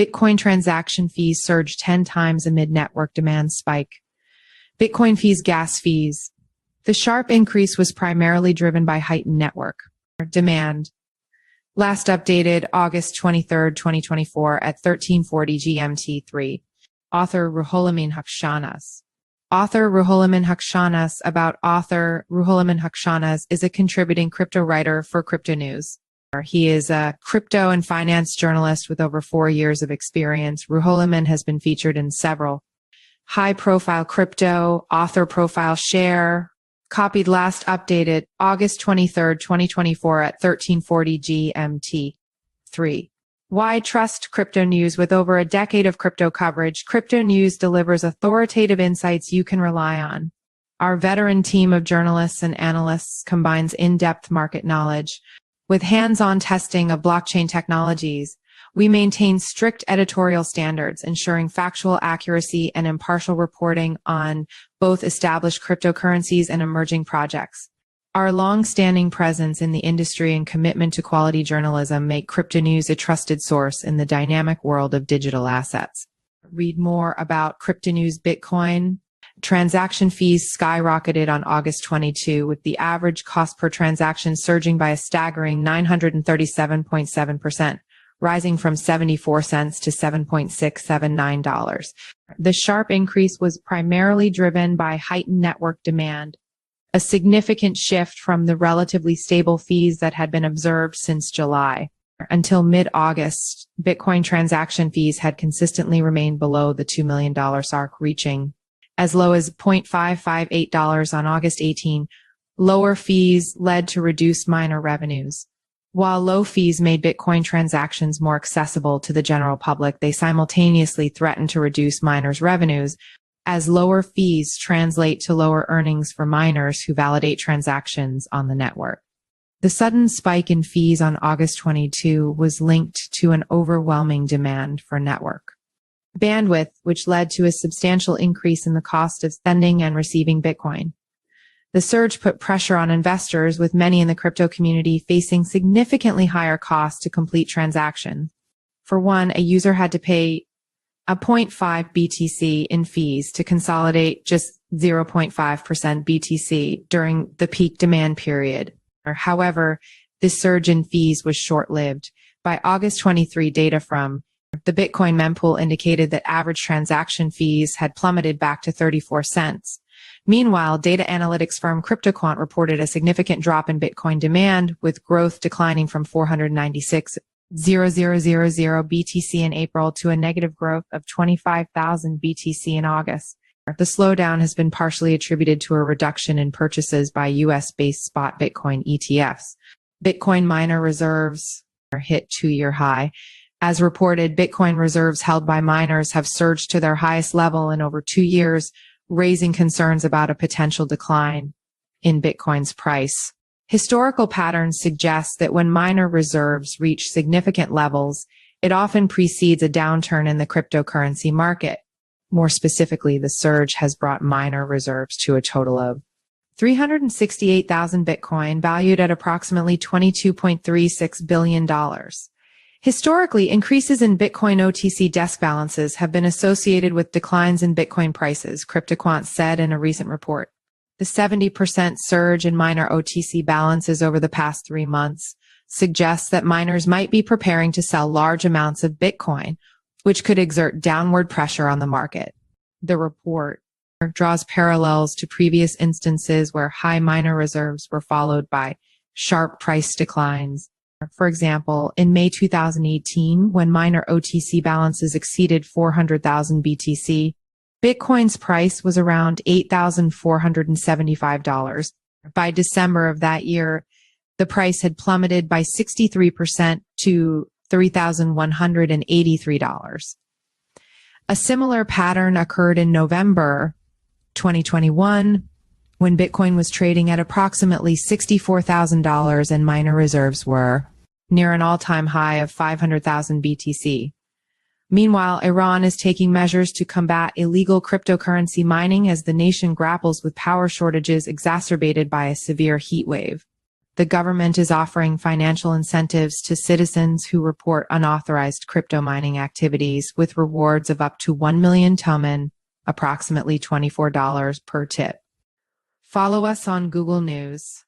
Bitcoin transaction fees surged 10 times amid network demand spike. Bitcoin fees, gas fees. The sharp increase was primarily driven by heightened network demand. Last updated August 23, 2024 at 1340 GMT3. Author Ruholamin Haqshanas. Author Ruholamin Haqshanas. About author Ruholamin Haqshanas is a contributing crypto writer for Cryptonews. He is a crypto and finance journalist with over 4 years of experience. Ruholamin has been featured in several high-profile crypto author profile share. Copied last updated August 23, 2024 at 1340 GMT3. Why trust Cryptonews? With over a decade of crypto coverage, Cryptonews delivers authoritative insights you can rely on. Our veteran team of journalists and analysts combines in-depth market knowledge with hands-on testing of blockchain technologies. We maintain strict editorial standards, ensuring factual accuracy and impartial reporting on both established cryptocurrencies and emerging projects. Our long-standing presence in the industry and commitment to quality journalism make Cryptonews a trusted source in the dynamic world of digital assets. Read more about Cryptonews. Bitcoin transaction fees skyrocketed on August 22, with the average cost per transaction surging by a staggering 937.7%. Rising from 74 cents to $7.679. The sharp increase was primarily driven by heightened network demand, a significant shift from the relatively stable fees that had been observed since July. Until mid-August, Bitcoin transaction fees had consistently remained below the $2 million mark, reaching as low as $0.558 on August 18. Lower fees led to reduced miner revenues. While low fees made Bitcoin transactions more accessible to the general public, they simultaneously threatened to reduce miners' revenues, as lower fees translate to lower earnings for miners who validate transactions on the network. The sudden spike in fees on August 22 was linked to an overwhelming demand for network bandwidth, which led to a substantial increase in the cost of sending and receiving Bitcoin. The surge put pressure on investors, with many in the crypto community facing significantly higher costs to complete transactions. For one, a user had to pay a 0.5 BTC in fees to consolidate just 0.5% BTC during the peak demand period. However, this surge in fees was short-lived. By August 23, data from the Bitcoin mempool indicated that average transaction fees had plummeted back to 34 cents. Meanwhile, data analytics firm CryptoQuant reported a significant drop in Bitcoin demand, with growth declining from 496,000 BTC in April to a negative growth of 25,000 BTC in August. The slowdown has been partially attributed to a reduction in purchases by US-based spot Bitcoin ETFs. Bitcoin miner reserves hit two-year high. As reported, Bitcoin reserves held by miners have surged to their highest level in over 2 years, raising concerns about a potential decline in Bitcoin's price. Historical patterns suggest that when miner reserves reach significant levels, it often precedes a downturn in the cryptocurrency market. More specifically, the surge has brought miner reserves to a total of 368,000 Bitcoin, valued at approximately $22.36 billion. Historically, increases in Bitcoin OTC desk balances have been associated with declines in Bitcoin prices, CryptoQuant said in a recent report. The 70% surge in miner OTC balances over the past 3 months suggests that miners might be preparing to sell large amounts of Bitcoin, which could exert downward pressure on the market. The report draws parallels to previous instances where high miner reserves were followed by sharp price declines. For example, in May 2018, when miner OTC balances exceeded 400,000 BTC, Bitcoin's price was around $8,475. By December of that year, the price had plummeted by 63% to $3,183. A similar pattern occurred in November 2021, when Bitcoin was trading at approximately $64,000 and miner reserves were near an all-time high of 500,000 BTC. Meanwhile, Iran is taking measures to combat illegal cryptocurrency mining as the nation grapples with power shortages exacerbated by a severe heat wave. The government is offering financial incentives to citizens who report unauthorized crypto mining activities with rewards of up to 1 million tomen, approximately $24 per tip. Follow us on Google News.